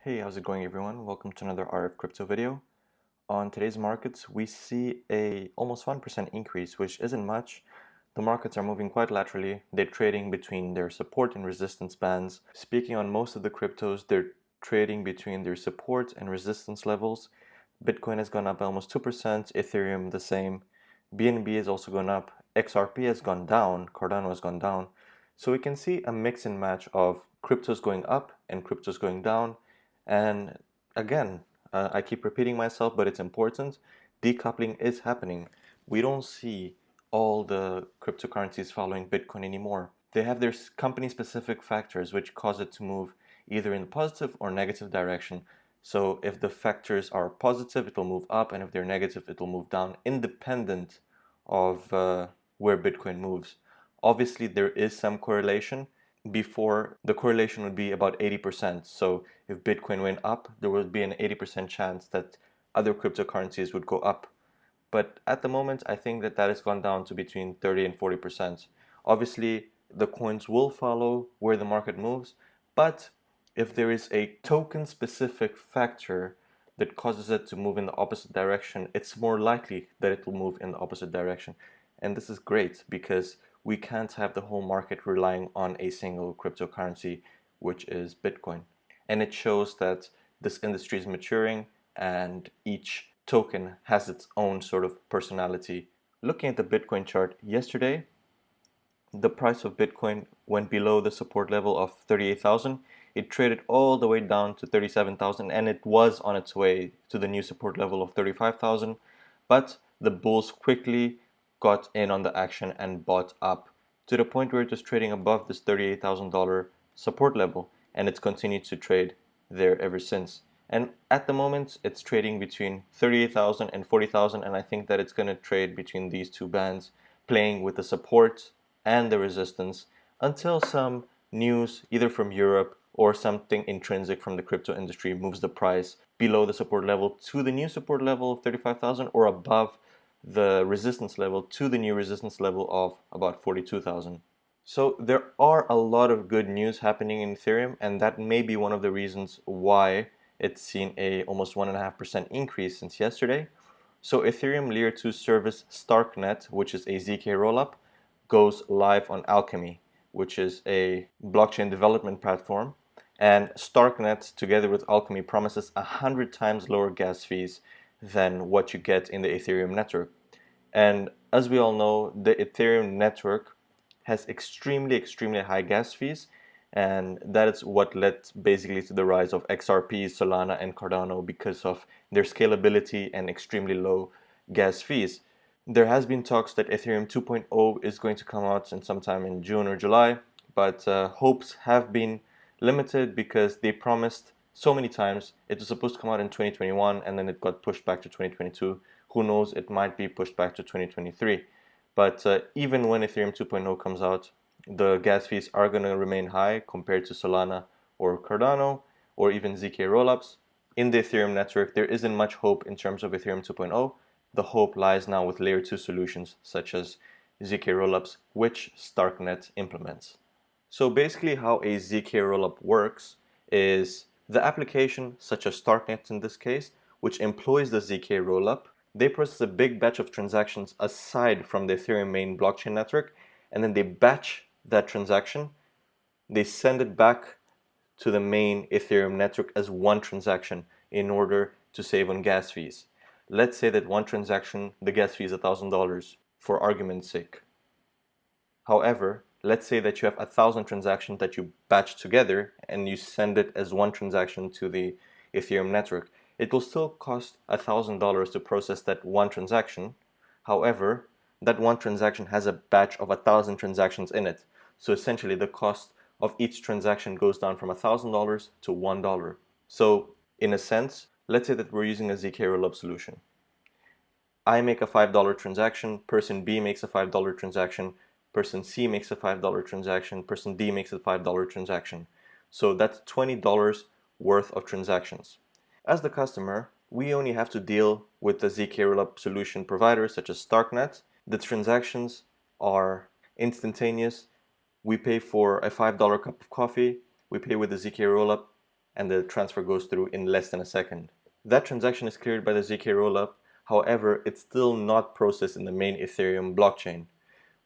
Hey, how's it going everyone? Welcome to another RF Crypto video. On today's markets, we see a almost 1% increase, which isn't much. The markets are moving quite laterally. They're trading between their support and resistance bands. Speaking on most of the cryptos, they're trading between their support and resistance levels. Bitcoin has gone up almost 2%, Ethereum the same. BNB has also gone up. XRP has gone down, Cardano has gone down. So we can see a mix and match of cryptos going up and cryptos going down. And again, I keep repeating myself, but it's important. Decoupling is happening. We don't see all the cryptocurrencies following Bitcoin anymore. They have their company-specific factors which cause it to move either in the positive or negative direction. So if the factors are positive, it will move up, and if they're negative, it will move down, independent of where Bitcoin moves. Obviously, there is some correlation. Before, the correlation would be about 80%. So if Bitcoin went up, there would be an 80% chance that other cryptocurrencies would go up. But at the moment, I think that has gone down to between 30 and 40%. Obviously, the coins will follow where the market moves, but if there is a token specific factor that causes it to move in the opposite direction, it's more likely that it will move in the opposite direction. And this is great because we can't have the whole market relying on a single cryptocurrency, which is Bitcoin. And it shows that this industry is maturing and each token has its own sort of personality. Looking at the Bitcoin chart yesterday, the price of Bitcoin went below the support level of 38,000. It traded all the way down to 37,000 and it was on its way to the new support level of 35,000. But the bulls quickly got in on the action and bought up to the point where it was trading above this $38,000 support level, and it's continued to trade there ever since. And at the moment, it's trading between 38,000 and 40,000, and I think that it's going to trade between these two bands, playing with the support and the resistance until some news, either from Europe or something intrinsic from the crypto industry, moves the price below the support level to the new support level of 35,000 or above the resistance level to the new resistance level of about 42,000. So there are a lot of good news happening in Ethereum, and that may be one of the reasons why it's seen a almost 1.5% increase since yesterday. So Ethereum Layer 2 service Starknet, which is a ZK rollup, goes live on Alchemy, which is a blockchain development platform. And Starknet, together with Alchemy, promises 100 times lower gas fees than what you get in the Ethereum network. And as we all know, the Ethereum network has extremely high gas fees, and that is what led basically to the rise of XRP, Solana, and Cardano because of their scalability and extremely low gas fees. There has been talks that Ethereum 2.0 is going to come out sometime in June or July, but hopes have been limited because they promised so many times. It was supposed to come out in 2021 and then it got pushed back to 2022. Who knows, it might be pushed back to 2023. But even when Ethereum 2.0 comes out, the gas fees are going to remain high compared to Solana or Cardano or even ZK rollups. In the Ethereum network, there isn't much hope in terms of Ethereum 2.0. The hope lies now with layer 2 solutions such as ZK rollups, which Starknet implements. So basically how a ZK rollup works is the application, such as Starknet in this case, which employs the ZK rollup, they process a big batch of transactions aside from the Ethereum main blockchain network, and then they batch that transaction, they send it back to the main Ethereum network as one transaction in order to save on gas fees. Let's say that one transaction, the gas fee is $1,000 for argument's sake. However, let's say that you have 1,000 transactions that you batch together and you send it as one transaction to the Ethereum network. It will still cost $1,000 to process that one transaction. However, that one transaction has a batch of 1,000 transactions in it. So essentially the cost of each transaction goes down from $1,000 to $1. So in a sense, let's say that we're using a ZK rollup solution. I make a $5 transaction, person B makes a $5 transaction, person C makes a $5 transaction, person D makes a $5 transaction. So that's $20 worth of transactions. As the customer, we only have to deal with the ZK rollup solution providers such as Starknet. The transactions are instantaneous. We pay for a $5 cup of coffee. We pay with the ZK rollup. and the transfer goes through in less than a second. That transaction is cleared by the ZK rollup. However, it's still not processed in the main Ethereum blockchain.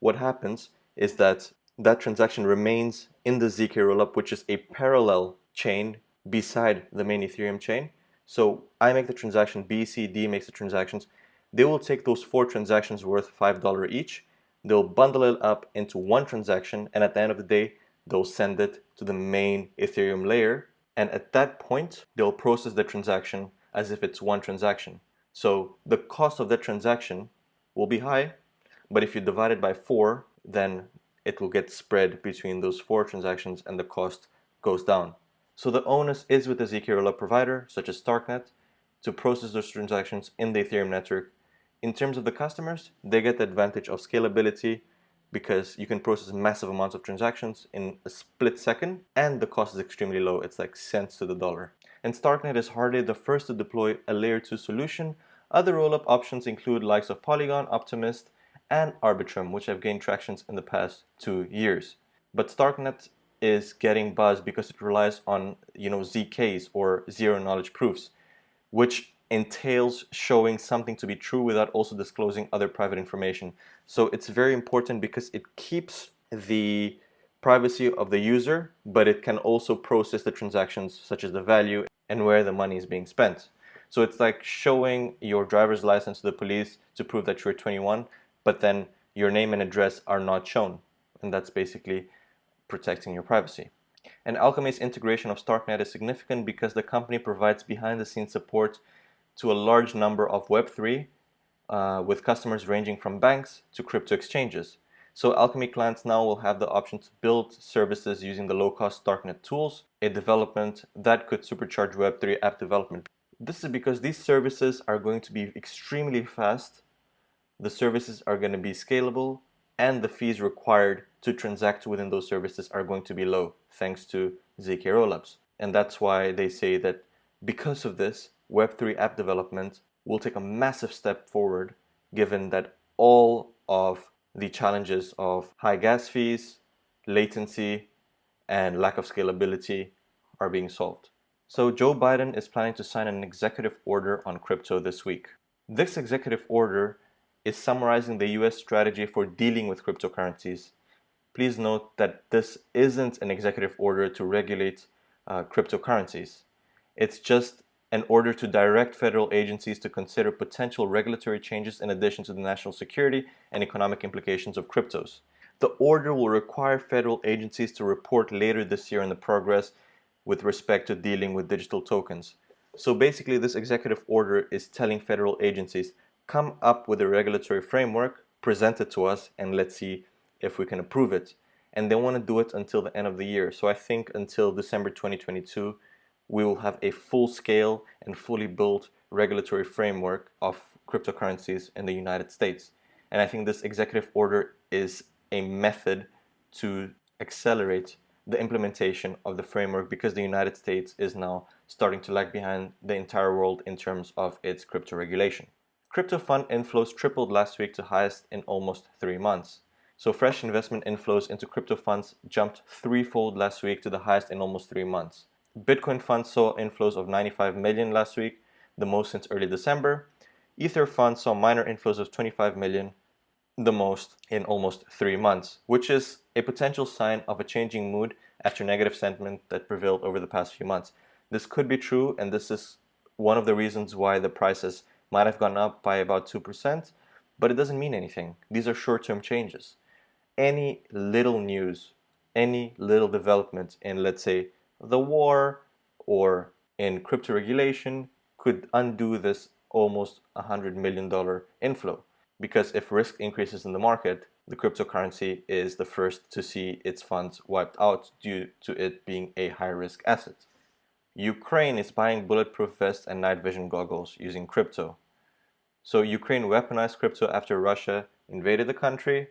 What happens is that that transaction remains in the ZK rollup, which is a parallel chain beside the main Ethereum chain. So I make the transaction, B, C, D makes the transactions. They will take those 4 transactions worth $5 each. They'll bundle it up into one transaction, and at the end of the day, they'll send it to the main Ethereum layer. And at that point, they'll process the transaction as if it's one transaction. So the cost of that transaction will be high, but if you divide it by 4, then it will get spread between those 4 transactions and the cost goes down. So the onus is with the ZK rollup provider, such as Starknet, to process those transactions in the Ethereum network. In terms of the customers, they get the advantage of scalability because you can process massive amounts of transactions in a split second, and the cost is extremely low. It's like cents to the dollar. And Starknet is hardly the first to deploy a layer 2 solution. Other rollup options include likes of Polygon, Optimist, and Arbitrum, which have gained tractions in the past 2 years. But Starknet is getting buzz because it relies on, ZKs or zero knowledge proofs, which entails showing something to be true without also disclosing other private information. So it's very important because it keeps the privacy of the user, but it can also process the transactions such as the value and where the money is being spent. So it's like showing your driver's license to the police to prove that you're 21, but then your name and address are not shown. And that's basically protecting your privacy. And Alchemy's integration of Starknet is significant because the company provides behind-the-scenes support to a large number of Web3 with customers ranging from banks to crypto exchanges. So Alchemy clients now will have the option to build services using the low-cost Starknet tools, a development that could supercharge Web3 app development. This is because these services are going to be extremely fast, the services are going to be scalable, and the fees required to transact within those services are going to be low, thanks to ZK rollups. And that's why they say that because of this, Web3 app development will take a massive step forward, given that all of the challenges of high gas fees, latency, and lack of scalability are being solved. So Joe Biden is planning to sign an executive order on crypto this week. This executive order is summarizing the US strategy for dealing with cryptocurrencies. Please note that this isn't an executive order to regulate cryptocurrencies. It's just an order to direct federal agencies to consider potential regulatory changes in addition to the national security and economic implications of cryptos. The order will require federal agencies to report later this year on the progress with respect to dealing with digital tokens. So basically, this executive order is telling federal agencies, come up with a regulatory framework, present it to us, and let's see if we can approve it. And they want to do it until the end of the year. So I think until December 2022, we will have a full-scale and fully built regulatory framework of cryptocurrencies in the United States. And I think this executive order is a method to accelerate the implementation of the framework because the United States is now starting to lag behind the entire world in terms of its crypto regulation. Crypto fund inflows tripled last week to highest in almost 3 months. So fresh investment inflows into crypto funds jumped threefold last week to the highest in almost 3 months. Bitcoin funds saw inflows of 95 million last week, the most since early December. Ether funds saw minor inflows of 25 million, the most in almost 3 months, which is a potential sign of a changing mood after negative sentiment that prevailed over the past few months. This could be true, and this is one of the reasons why the prices might have gone up by about 2%, but it doesn't mean anything. These are short-term changes. Any little news, any little development in, let's say, the war or in crypto regulation could undo this almost $100 million inflow. Because if risk increases in the market, the cryptocurrency is the first to see its funds wiped out due to it being a high-risk asset. Ukraine is buying bulletproof vests and night vision goggles using crypto. So Ukraine weaponized crypto after Russia invaded the country,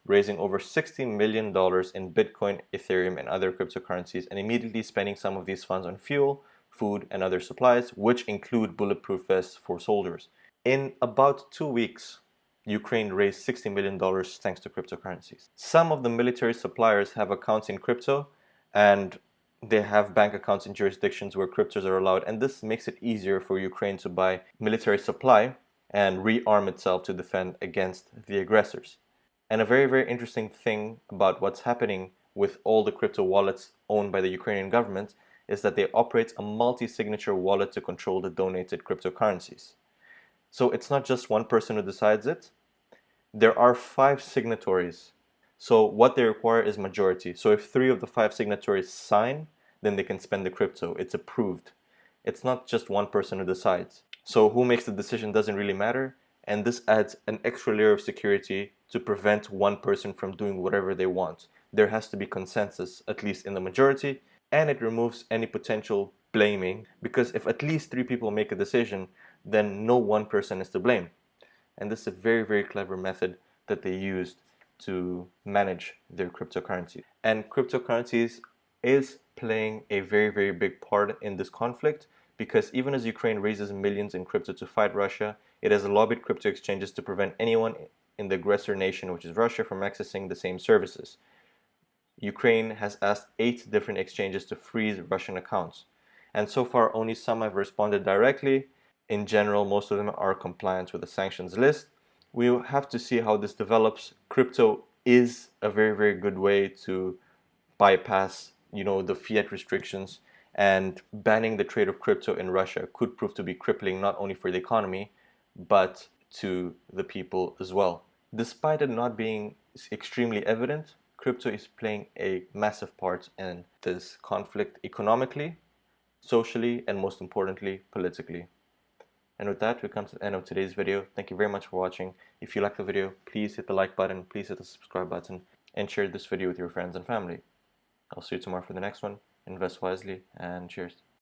raising over $60 million in Bitcoin, Ethereum, and other cryptocurrencies, and immediately spending some of these funds on fuel, food, and other supplies, which include bulletproof vests for soldiers. In about 2 weeks, Ukraine raised $60 million thanks to cryptocurrencies. Some of the military suppliers have accounts in crypto, and They have bank accounts in jurisdictions where cryptos are allowed, and this makes it easier for Ukraine to buy military supply and rearm itself to defend against the aggressors. And a very, very interesting thing about what's happening with all the crypto wallets owned by the Ukrainian government is that they operate a multi-signature wallet to control the donated cryptocurrencies. So it's not just one person who decides it. There are 5 signatories. So what they require is majority. So if 3 of the 5 signatories sign, then they can spend the crypto. It's approved. It's not just one person who decides. So who makes the decision doesn't really matter. And this adds an extra layer of security to prevent one person from doing whatever they want. There has to be consensus, at least in the majority, and it removes any potential blaming, because if at least 3 people make a decision, then no one person is to blame. And this is a very, very clever method that they used to manage their cryptocurrency. And cryptocurrencies is playing a very, very big part in this conflict, because even as Ukraine raises millions in crypto to fight Russia, it has lobbied crypto exchanges to prevent anyone in the aggressor nation, which is Russia, from accessing the same services. Ukraine has asked 8 different exchanges to freeze Russian accounts. And so far, only some have responded directly. In general, most of them are compliant with the sanctions list. We'll have to see how this develops. Crypto is a very, very good way to bypass, the fiat restrictions, and banning the trade of crypto in Russia could prove to be crippling not only for the economy, but to the people as well. Despite it not being extremely evident, crypto is playing a massive part in this conflict economically, socially, and most importantly, politically. And with that, we come to the end of today's video. Thank you very much for watching. If you liked the video, please hit the like button, please hit the subscribe button, and share this video with your friends and family. I'll see you tomorrow for the next one. Invest wisely, and cheers.